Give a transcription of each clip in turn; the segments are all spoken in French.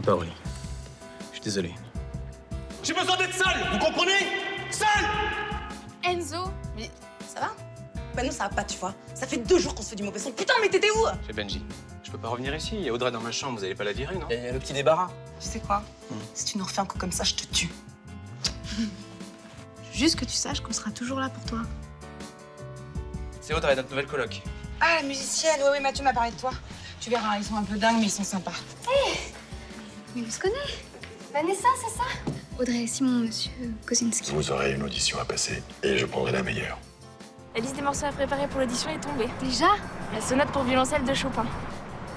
pas, Aurélie. Je suis désolé. J'ai besoin d'être seul, vous comprenez? Seul! Enzo. Mais ça va? Bah non, ça va pas, tu vois. Ça fait 2 jours qu'on se fait du mauvais son. Putain, mais t'étais où? C'est Benji. Je peux pas revenir ici. Il y a Audrey dans ma chambre. Vous allez pas la virer, non? Et le petit débarras. Tu sais quoi? Si tu nous refais un coup comme ça, je te tue. Juste que tu saches qu'on sera toujours là pour toi. C'est Audrey, notre nouvelle coloc. Ah, la musicienne. Ouais, Mathieu m'a parlé de toi. Tu verras, ils sont un peu dingues, mais ils sont sympas. Mais on se connaît. Vanessa, c'est ça? Audrey et Simon, monsieur Kozinski. Vous aurez une audition à passer et je prendrai la meilleure. La liste des morceaux à préparer pour l'audition est tombée. Déjà? La sonate pour violoncelle de Chopin.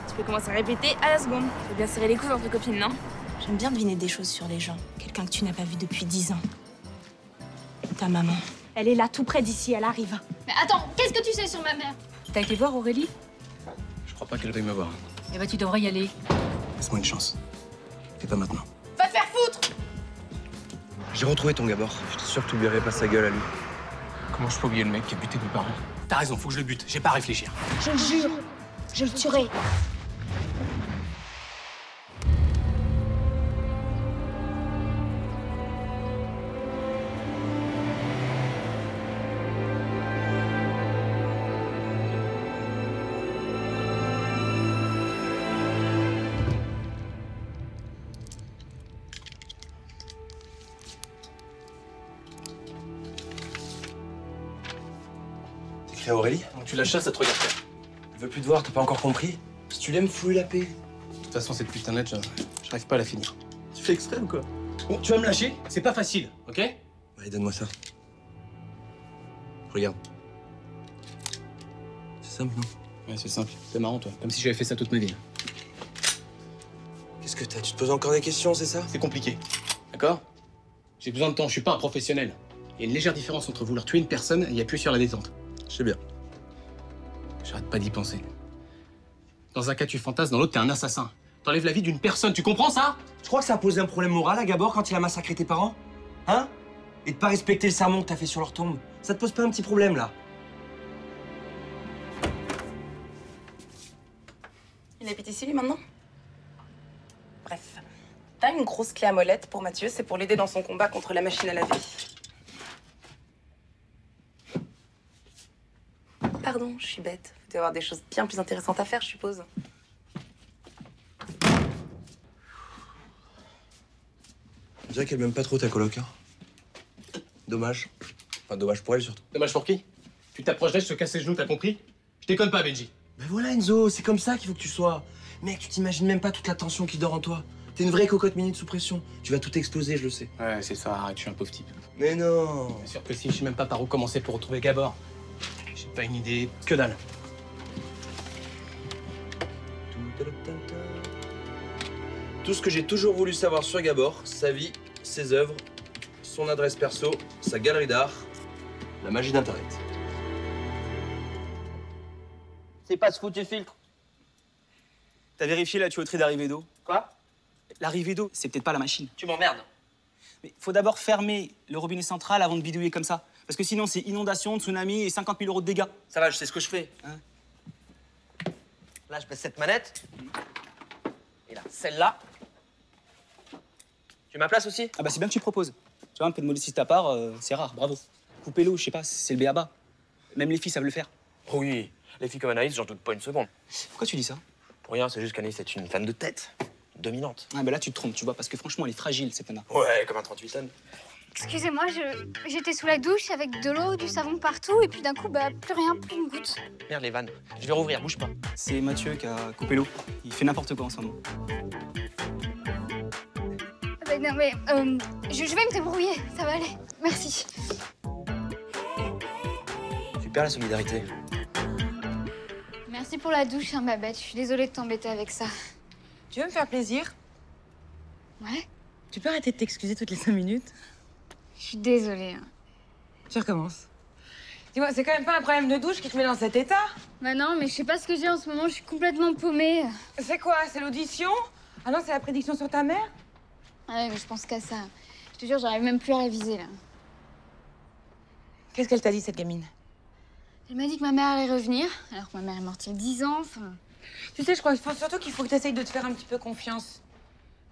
Tu peux commencer à répéter à la seconde. Faut bien serrer les coudes entre copines, non? J'aime bien deviner des choses sur les gens. Quelqu'un que tu n'as pas vu depuis 10 ans. Ta maman. Elle est là, tout près d'ici, elle arrive. Mais attends, qu'est-ce que tu sais sur ma mère? T'as été voir Aurélie? Je crois pas qu'elle veuille me voir. Eh ben, tu devrais y aller. Laisse-moi une chance. Et pas maintenant. Va te faire foutre! J'ai retrouvé ton Gabor. J'étais sûr que tu lui aurais pas sa gueule à lui. Comment je peux oublier le mec qui a buté mes parents? T'as raison, faut que je le bute. J'ai pas à réfléchir. Je le jure, je le tuerai. T'écris à Aurélie? Donc tu la chasses, ça te regarde pas. Elle veut plus te voir, t'as pas encore compris? Si tu l'aimes, fous-lui la paix. De toute façon, cette putain de lettre, j'arrive pas à la finir. Tu fais extrême, quoi. Bon, tu vas me lâcher? C'est pas facile, ok? Allez, donne-moi ça. Regarde. C'est simple, non? Ouais, c'est simple. C'est marrant, toi. Comme si j'avais fait ça toute ma vie. Qu'est-ce que t'as? Tu te poses encore des questions, c'est ça? C'est compliqué, d'accord? J'ai besoin de temps, je suis pas un professionnel. Il y a une légère différence entre vouloir tuer une personne et appuyer sur la détente. Je sais bien. J'arrête pas d'y penser. Dans un cas, tu fantasmes, dans l'autre, t'es un assassin. T'enlèves la vie d'une personne, tu comprends ça? Tu crois que ça a posé un problème moral à Gabor quand il a massacré tes parents? Hein? Et de pas respecter le sermon que t'as fait sur leur tombe? Ça te pose pas un petit problème, là? Il habite ici, lui, maintenant? Bref. T'as une grosse clé à molette pour Mathieu, c'est pour l'aider dans son combat contre la machine à laver. Pardon, je suis bête. Vous devez avoir des choses bien plus intéressantes à faire, je suppose. On dirait qu'elle m'aime pas trop ta coloc, hein. Dommage. Enfin, dommage pour elle, surtout. Dommage pour qui? Tu t'approches d'elle, je te casse les genoux, t'as compris? Je déconne pas, Benji. Ben voilà, Enzo, c'est comme ça qu'il faut que tu sois. Mec, tu t'imagines même pas toute la tension qui dort en toi. T'es une vraie cocotte minute sous pression. Tu vas tout exploser, je le sais. Ouais, c'est ça, arrête, je suis un pauvre type. Mais non. Bien sûr que si, je sais même pas par où commencer pour retrouver Gabor. J'ai pas une idée, que dalle. Tout ce que j'ai toujours voulu savoir sur Gabor, sa vie, ses œuvres, son adresse perso, sa galerie d'art, la magie d'Internet. C'est pas ce foutu filtre. T'as vérifié la tuyauterie d'arrivée d'eau? Quoi? L'arrivée d'eau, c'est peut-être pas la machine. Tu m'emmerdes. Mais faut d'abord fermer le robinet central avant de bidouiller comme ça. Parce que sinon, c'est inondation, tsunami et 50 000 € de dégâts. Ça va, je sais ce que je fais. Hein? Là, je pèse cette manette. Et là, celle-là. Tu ma place aussi? Ah bah c'est bien que tu proposes. Tu vois, un peu de modestie de ta part, c'est rare, bravo. Couper l'eau, je sais pas, c'est le b.a.-ba. Même les filles savent le faire. Oui, les filles comme Anaïs, j'en doute pas une seconde. Pourquoi tu dis ça? Pour rien, c'est juste qu'Anaïs est une fan de tête. Dominante. Ah bah là, tu te trompes, tu vois, parce que franchement, elle est fragile, cette nana. Ouais, comme un 38 tonnes. Excusez-moi, j'étais sous la douche avec de l'eau, du savon partout, et puis d'un coup, bah, plus rien, plus une goutte. Merde, les vannes. Je vais rouvrir, bouge pas. C'est Mathieu qui a coupé l'eau. Il fait n'importe quoi en ce moment. Non, mais je vais me débrouiller, ça va aller. Merci. Super la solidarité. Merci pour la douche, hein, Babette. Je suis désolée de t'embêter avec ça. Tu veux me faire plaisir? Ouais? Tu peux arrêter de t'excuser toutes les 5 minutes? Je suis désolée. Hein. Tu recommences. Dis-moi, c'est quand même pas un problème de douche qui te met dans cet état? Bah non, mais je sais pas ce que j'ai en ce moment, je suis complètement paumée. C'est quoi? C'est l'audition? Ah non, c'est la prédiction sur ta mère? Ah ouais, mais je pense qu'à ça. Je te jure, j'arrive même plus à réviser, là. Qu'est-ce qu'elle t'a dit, cette gamine? Elle m'a dit que ma mère allait revenir, alors que ma mère est morte il y a 10 ans, enfin... Tu sais, je crois surtout qu'il faut que tu essayes de te faire un petit peu confiance.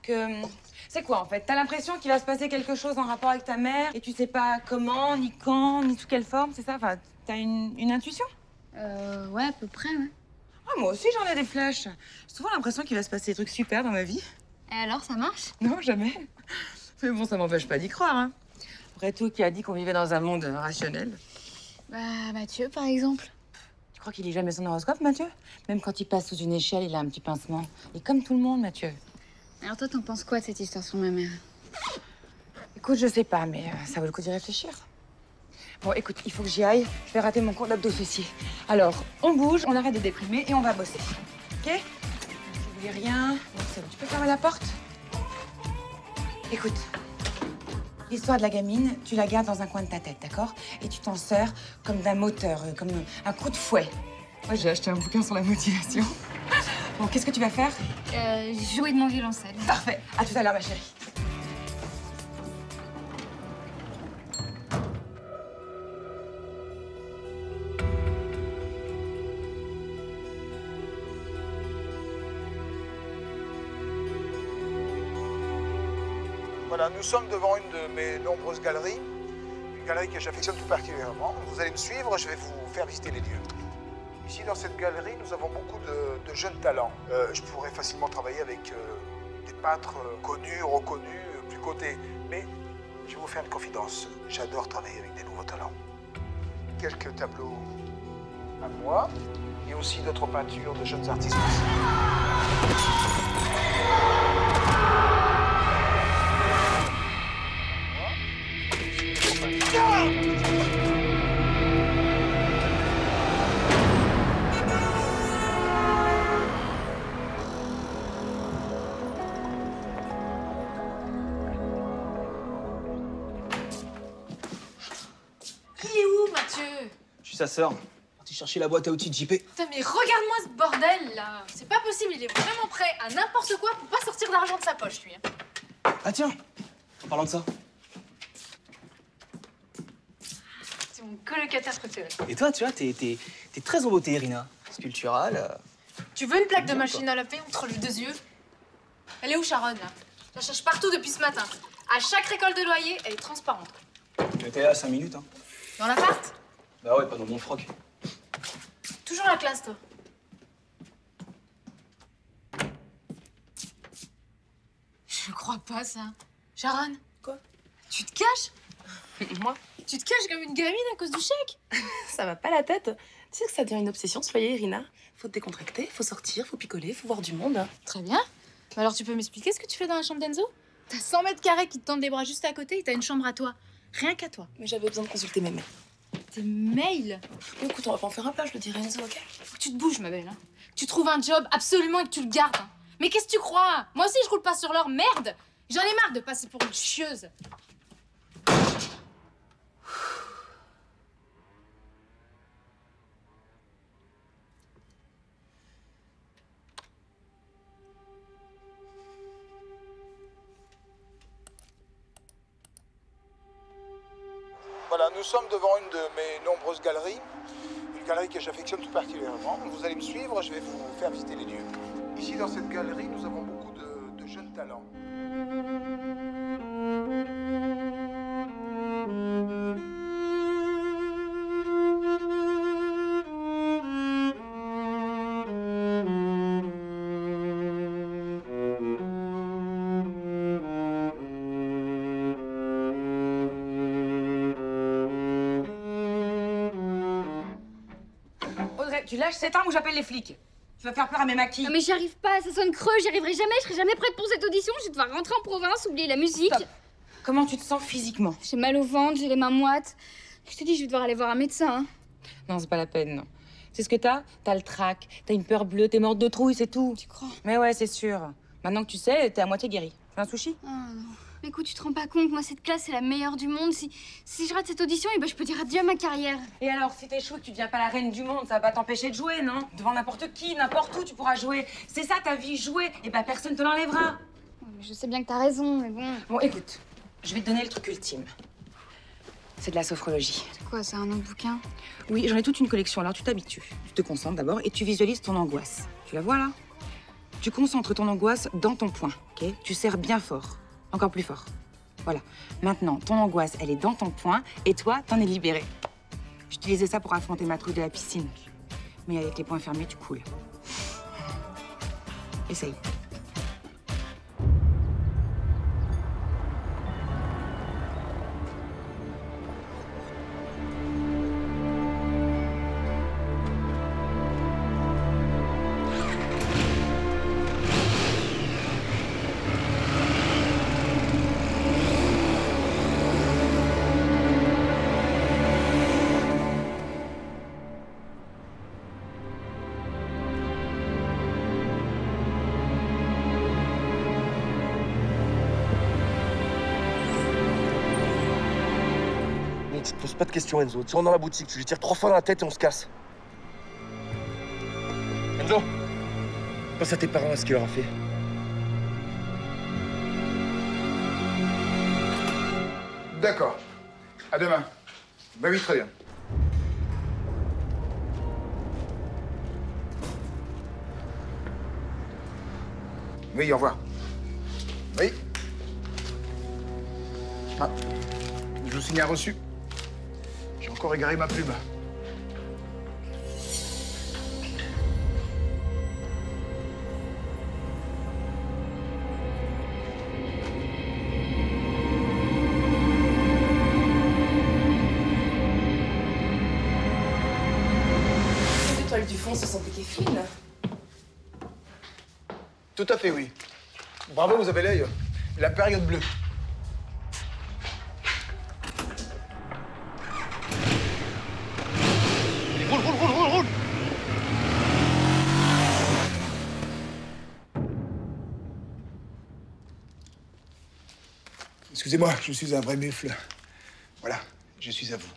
que... C'est quoi, en fait? T'as l'impression qu'il va se passer quelque chose en rapport avec ta mère et tu sais pas comment, ni quand, ni sous quelle forme, c'est ça? Enfin, t'as une intuition? Ouais, à peu près, ouais. Ah, moi aussi, j'en ai des flashs. J'ai souvent l'impression qu'il va se passer des trucs super dans ma vie. Et alors, ça marche? Non, jamais. Mais bon, ça m'empêche pas d'y croire, hein. Après tout, qui a dit qu'on vivait dans un monde rationnel? Bah, Mathieu, par exemple. Tu crois qu'il lit jamais son horoscope, Mathieu? Même quand il passe sous une échelle, il a un petit pincement. Il est comme tout le monde, Mathieu. Alors toi, t'en penses quoi de cette histoire sur ma mère? Écoute, je sais pas, mais ça vaut le coup d'y réfléchir. Bon, écoute, il faut que j'y aille. Je vais rater mon cours d'abdos fessiers. Alors, on bouge, on arrête de déprimer et on va bosser. OK? Je n'oublie rien. Bon, c'est bon. Tu peux fermer la porte? Écoute, l'histoire de la gamine, tu la gardes dans un coin de ta tête, d'accord? Et tu t'en sers comme d'un moteur, comme un coup de fouet. Moi, j'ai acheté un bouquin sur la motivation. Bon, qu'est-ce que tu vas faire? Jouer de mon violoncelle. Parfait. À tout à l'heure, ma chérie. Voilà, nous sommes devant une de mes nombreuses galeries, une galerie que j'affectionne tout particulièrement. Vous allez me suivre, je vais vous faire visiter les lieux. Ici, dans cette galerie, nous avons beaucoup de jeunes talents. Je pourrais facilement travailler avec des peintres connus, reconnus, plus cotés. Mais je vais vous faire une confidence. J'adore travailler avec des nouveaux talents. Quelques tableaux à moi et aussi d'autres peintures de jeunes artistes aussi. Il est où, Mathieu? Je suis sa sœur. Parti chercher la boîte à outils de JP. Putain, mais regarde-moi ce bordel, là. C'est pas possible, il est vraiment prêt à n'importe quoi pour pas sortir d'argent de sa poche, lui. Ah tiens, en parlant de ça. C'est mon colocataire préféré. Et toi, tu vois, t'es très en beauté, Irina. Sculpturale. Tu veux une plaque de Bien, machine à laver entre les deux yeux? Elle est où, Sharon, là? Je la cherche partout depuis ce matin. À chaque récolte de loyer, elle est transparente. T'es là 5 minutes, hein. Dans l'appart? Bah ouais, pas dans mon froc. Toujours la classe, toi. Je crois pas, ça. Sharon? Quoi? Tu te caches? Moi? Tu te caches comme une gamine à cause du chèque? Ça va pas la tête. Tu sais que ça devient une obsession, ce foyer, Irina. Faut te décontracter, faut sortir, faut picoler, faut voir du monde. Très bien. Mais alors, tu peux m'expliquer ce que tu fais dans la chambre d'Enzo? T'as 100 mètres carrés qui te tendent les bras juste à côté et t'as une chambre à toi. Rien qu'à toi. Mais j'avais besoin de consulter mes mails. Tes mails? Bon, écoute, on va pas en faire un plat, je le dirai à Enzo, ok? Faut que tu te bouges, ma belle. Hein. Que tu trouves un job absolument et que tu le gardes. Hein. Mais qu'est-ce que tu crois? Moi aussi, je roule pas sur l'or. Merde! J'en ai marre de passer pour une chieuse. Voilà, nous sommes devant une de mes nombreuses galeries, une galerie que j'affectionne tout particulièrement. Vous allez me suivre, je vais vous faire visiter les lieux. Ici, dans cette galerie, nous avons beaucoup de jeunes talents. Tu lâches cette arme ou j'appelle les flics. Tu vas faire peur à mes maquis. Non mais j'y arrive pas, ça sonne creux, j'y arriverai jamais, je serai jamais prête pour cette audition, je vais devoir rentrer en province, oublier la musique. Stop. Comment tu te sens physiquement? J'ai mal au ventre, j'ai les mains moites. Je te dis, je vais devoir aller voir un médecin. Hein. Non, c'est pas la peine, non. C'est ce que t'as? T'as le trac, t'as une peur bleue, t'es morte de trouille, c'est tout. Tu crois? Mais ouais, c'est sûr. Maintenant que tu sais, t'es à moitié guérie. Tu veux un sushi? Ah non. Mais écoute, tu te rends pas compte, moi cette classe c'est la meilleure du monde. Si je rate cette audition, eh ben, je peux dire adieu à ma carrière. Et alors, si t'échoues et que tu deviens pas la reine du monde, ça va pas t'empêcher de jouer, non? Devant n'importe qui, n'importe où, tu pourras jouer. C'est ça ta vie, jouer. Et ben personne te l'enlèvera. Mais je sais bien que t'as raison, mais bon. Bon, écoute, je vais te donner le truc ultime. C'est de la sophrologie. C'est quoi, c'est un autre bouquin? Oui, j'en ai toute une collection, alors tu t'habitues. Tu te concentres d'abord et tu visualises ton angoisse. Tu la vois là? Tu concentres ton angoisse dans ton poing, ok? Tu serres bien fort, encore plus fort. Voilà. Maintenant, ton angoisse, elle est dans ton poing et toi, t'en es libéré. J'utilisais ça pour affronter ma trouille de la piscine. Mais avec les poings fermés, tu coules. Essaye. Tu te poses pas de questions, Enzo. Tu rentres dans la boutique, tu lui tires 3 fois dans la tête et on se casse. Enzo, pense à tes parents, à ce qu'il leur a fait. D'accord. À demain. Bah oui, très bien. Oui, au revoir. Oui. Ah, je vous signale reçu. J'ai encore égaré ma plume. Les étoiles du fond, ce sont des kéfines. Tout à fait, oui. Bravo, vous avez l'œil. La période bleue. Roule. Excusez-moi, je suis un vrai mufle. Voilà, je suis à vous.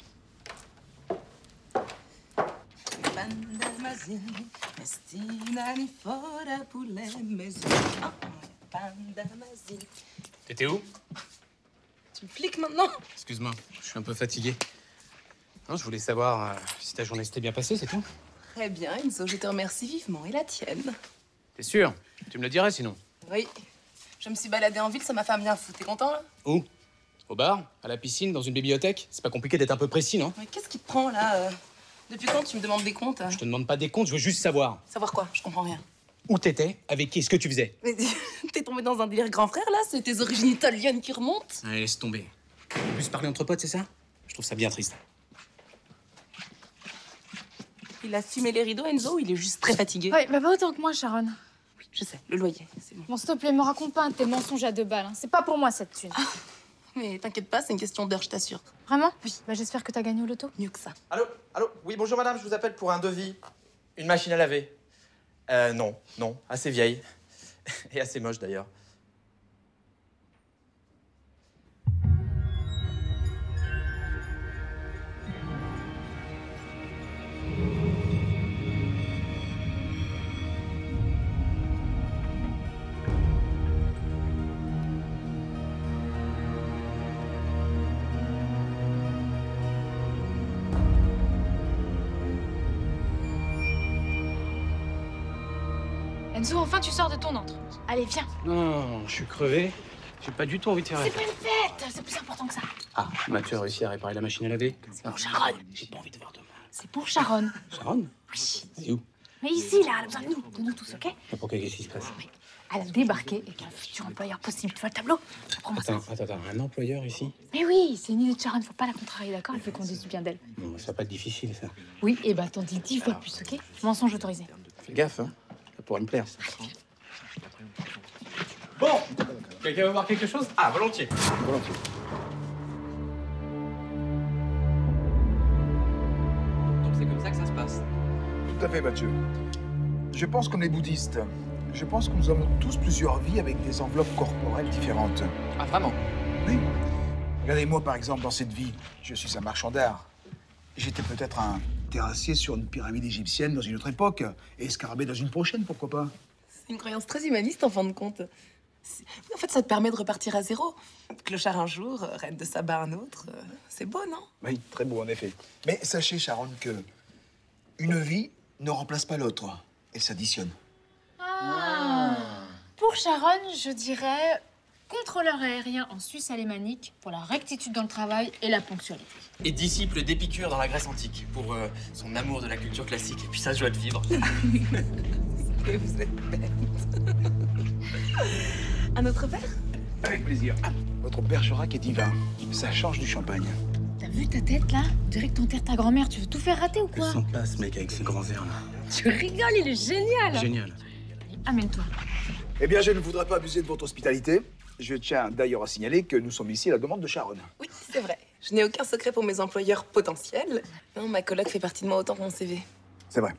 T'étais où? Tu me fliques maintenant? Excuse-moi, je suis un peu fatigué. Non, je voulais savoir si ta journée s'était bien passée, c'est tout. Très bien, Enzo, je te remercie vivement. Et la tienne? T'es sûr? Tu me le dirais sinon. Oui. Je me suis baladée en ville, ça m'a fait un bien fou. T'es content, là? Où? Au bar? À la piscine? Dans une bibliothèque? C'est pas compliqué d'être un peu précis, non? Mais qu'est-ce qui te prend, là? Depuis quand tu me demandes des comptes? Je te demande pas des comptes, je veux juste savoir. Savoir quoi? Je comprends rien. Où t'étais? Avec qui? Ce que tu faisais? Mais t'es tombé dans un délire grand frère, là? C'est tes origines italiennes qui remontent? Allez, laisse tomber. Plus parler entre potes, c'est ça? Je trouve ça bien triste. Il a fumé les rideaux, Enzo, ou il est juste très fatigué? Ouais, bah pas autant que moi, Sharon. Oui, je sais, le loyer, c'est bon. Bon, s'il te plaît, me raconte pas un de tes mensonges à 2 balles. Hein. C'est pas pour moi, cette thune. Mais t'inquiète pas, c'est une question d'heure, je t'assure. Vraiment? Oui. Bah j'espère que t'as gagné au loto. Mieux que ça. Allô? Oui, bonjour madame, je vous appelle pour un devis. Une machine à laver. Non, assez vieille. Et assez moche d'ailleurs. Enzo, enfin tu sors de ton antre. Allez, viens. Non, je suis crevé. J'ai pas du tout envie de faire. C'est pas une fête, c'est plus important que ça. Ah, Mathieu a réussi à réparer la machine à laver. C'est pour Sharon. J'ai pas envie de voir demain. C'est pour Sharon. Sharon? Oui. C'est où? Mais ici, là, elle a besoin de nous tous, ok? Pourquoi? Qu'est-ce qui se passe? Elle a débarqué avec un futur employeur possible. Tu vois le tableau? Prends-moi ça. Attends, un employeur ici? Mais oui, c'est une idée de Sharon, faut pas la contrarier, d'accord? Elle fait qu'on dise du bien d'elle. Non, ça va pas être difficile, ça. Oui, et bah t'en dis 10 fois de plus, ok? Mensonge autorisé. Fais gaffe, hein. Ça pourrait me plaire, ça. Bon! Quelqu'un veut voir quelque chose? Ah, volontiers. Volontiers. Donc c'est comme ça que ça se passe. Tout à fait, Mathieu. Je pense comme les bouddhistes. Je pense que nous avons tous plusieurs vies avec des enveloppes corporelles différentes. Ah, vraiment? Oui. Regardez-moi, par exemple, dans cette vie, je suis un marchand d'art. J'étais peut-être un terrassier sur une pyramide égyptienne dans une autre époque, et scarabée dans une prochaine, pourquoi pas? C'est une croyance très humaniste, en fin de compte. En fait, ça te permet de repartir à zéro. Clochard un jour, reine de sabbat un autre. C'est beau, non? Oui, très beau, en effet. Mais sachez, Sharon, que une vie ne remplace pas l'autre. Elle s'additionne. Ah, Pour Sharon, je dirais contrôleur aérien en Suisse alémanique pour la rectitude dans le travail et la ponctualité. Et disciple d'Épicure dans la Grèce antique pour son amour de la culture classique et puis sa joie de vivre. Et vous êtes bête. Un autre verre? Avec plaisir. Ah, votre Bergerac est divin. Ça change du champagne. T'as vu ta tête là? On dirait que t'enterres ta grand-mère. Tu veux tout faire rater ou quoi? Je sens pas ce mec avec ses grands airs là. Tu rigoles, il est génial. Génial. Allez, amène-toi. Eh bien, je ne voudrais pas abuser de votre hospitalité. Je tiens d'ailleurs à signaler que nous sommes ici à la demande de Sharon. Oui, c'est vrai. Je n'ai aucun secret pour mes employeurs potentiels. Non, ma coloc fait partie de moi autant que mon CV. C'est vrai.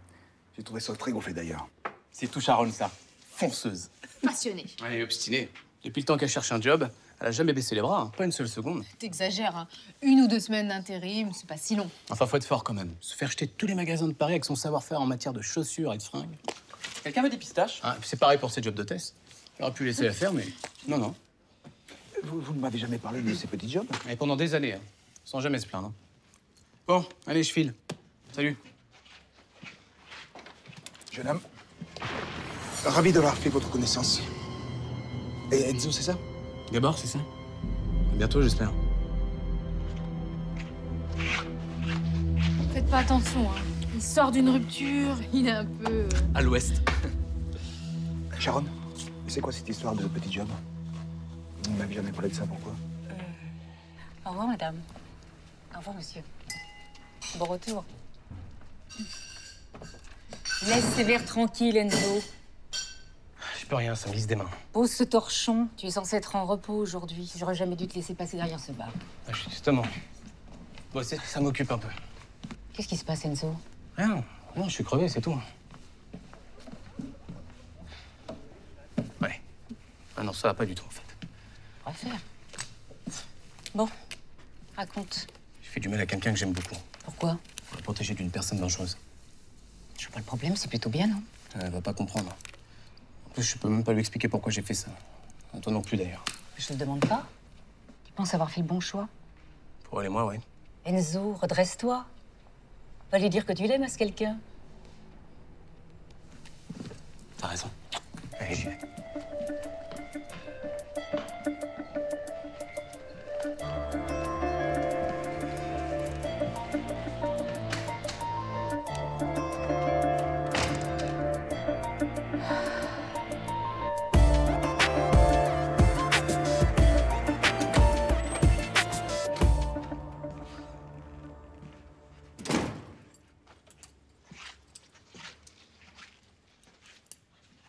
J'ai trouvé ça très gonflé d'ailleurs. C'est tout Sharon, ça. Fonceuse. Passionné. Elle est obstinée. Depuis le temps qu'elle cherche un job, elle a jamais baissé les bras, hein. Pas une seule seconde. T'exagères, hein. 1 ou 2 semaines d'intérim, c'est pas si long. Enfin, faut être fort quand même. Se faire jeter tous les magasins de Paris avec son savoir-faire en matière de chaussures et de fringues. Quelqu'un veut des pistaches? Ah, c'est pareil pour ses jobs d'hôtesse. J'aurais pu laisser la faire, mais non, non. Vous ne m'avez jamais parlé de ces petits jobs? Et pendant des années, hein. Sans jamais se plaindre. Hein. Bon, allez, je file. Salut. Jeune homme, ravi d'avoir fait votre connaissance. Et Enzo, c'est ça? Gabor, c'est ça? À bientôt, j'espère. Faites pas attention, hein. Il sort d'une rupture, il est un peu... À l'ouest. Sharon, c'est quoi cette histoire de petit job? Vous ne m'avez jamais parlé de ça, pourquoi? Au revoir, madame. Au revoir, monsieur. Bon retour. Laisse ces verres tranquilles, Enzo. Je peux rien, ça me glisse des mains. Pose ce torchon. Tu es censé être en repos aujourd'hui. J'aurais jamais dû te laisser passer derrière ce bar. Ah, justement. Bon, ça m'occupe un peu. Qu'est-ce qui se passe, Enzo? Rien. Non, je suis crevé, c'est tout. Ouais. Ah non, ça va pas du tout, en fait. On va faire. Bon, raconte. J'ai fait du mal à quelqu'un que j'aime beaucoup. Pourquoi? Pour la protéger d'une personne dangereuse. Je vois pas le problème, c'est plutôt bien, non? Elle va pas comprendre. En plus, je peux même pas lui expliquer pourquoi j'ai fait ça. Toi non plus, d'ailleurs. Je te le demande pas. Tu penses avoir fait le bon choix? Pour elle et moi, oui. Enzo, redresse-toi. Va lui dire que tu l'aimes à ce quelqu'un. T'as raison. Allez, j'y vais.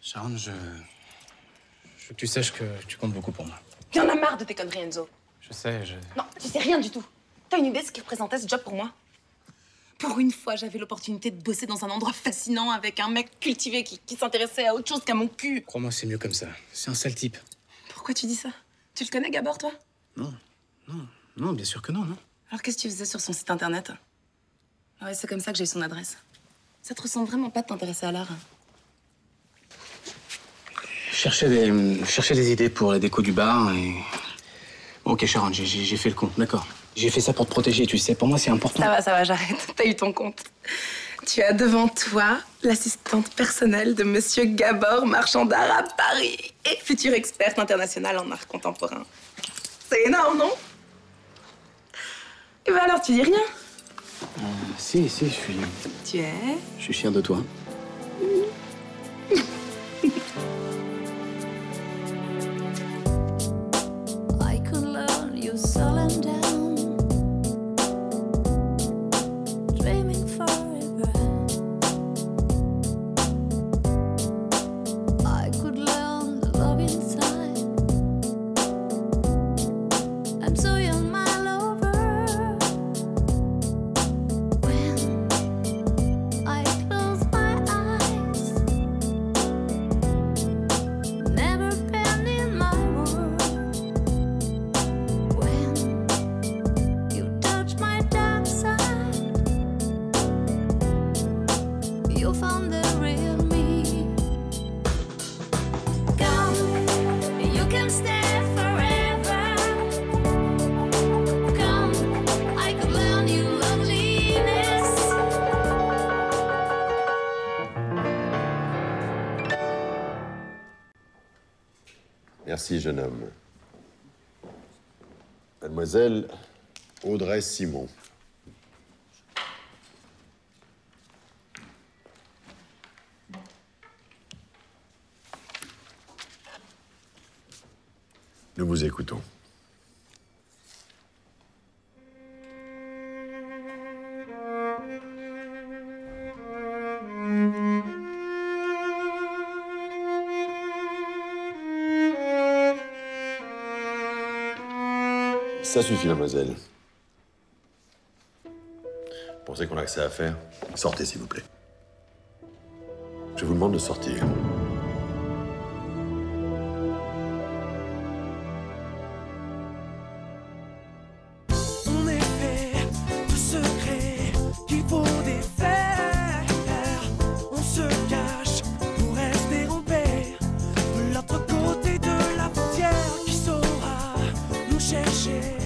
Sharon, je veux que tu saches que tu comptes beaucoup pour moi. Y'en a marre de tes conneries, Enzo. Je sais, Non, tu sais rien du tout. T'as une idée de ce qui représentait ce job pour moi? Pour une fois, j'avais l'opportunité de bosser dans un endroit fascinant avec un mec cultivé qui s'intéressait à autre chose qu'à mon cul. Crois-moi, c'est mieux comme ça. C'est un sale type. Pourquoi tu dis ça? Tu le connais, Gabor, toi? Non, bien sûr que non, non. Alors qu'est-ce que tu faisais sur son site internet? Ouais, c'est comme ça que j'ai eu son adresse. Ça te ressemble vraiment pas de t'intéresser à l'art? Je cherchais des idées pour la déco du bar et... Bon, ok, Sharon, j'ai fait le compte, d'accord. J'ai fait ça pour te protéger, tu sais. Pour moi, c'est important. Ça va, j'arrête. T'as eu ton compte. Tu as devant toi l'assistante personnelle de Monsieur Gabor, marchand d'art à Paris et future experte internationale en art contemporain. C'est énorme, non? Et ben alors, tu dis rien? Si, je suis... Tu es? Je suis fier de toi. I could learn you sullen down, dreaming forever. I could learn the love inside. I'm so young, my lover. When I close my Merci, jeune homme. Mademoiselle Audrey Simon. Nous vous écoutons. Ça suffit, mademoiselle. Pensez qu'on a que ça à faire? Sortez, s'il vous plaît. Je vous demande de sortir. On est fait de secrets qu'il faut défaire. On se cache pour rester en paix. De l'autre côté de la frontière, qui saura nous chercher?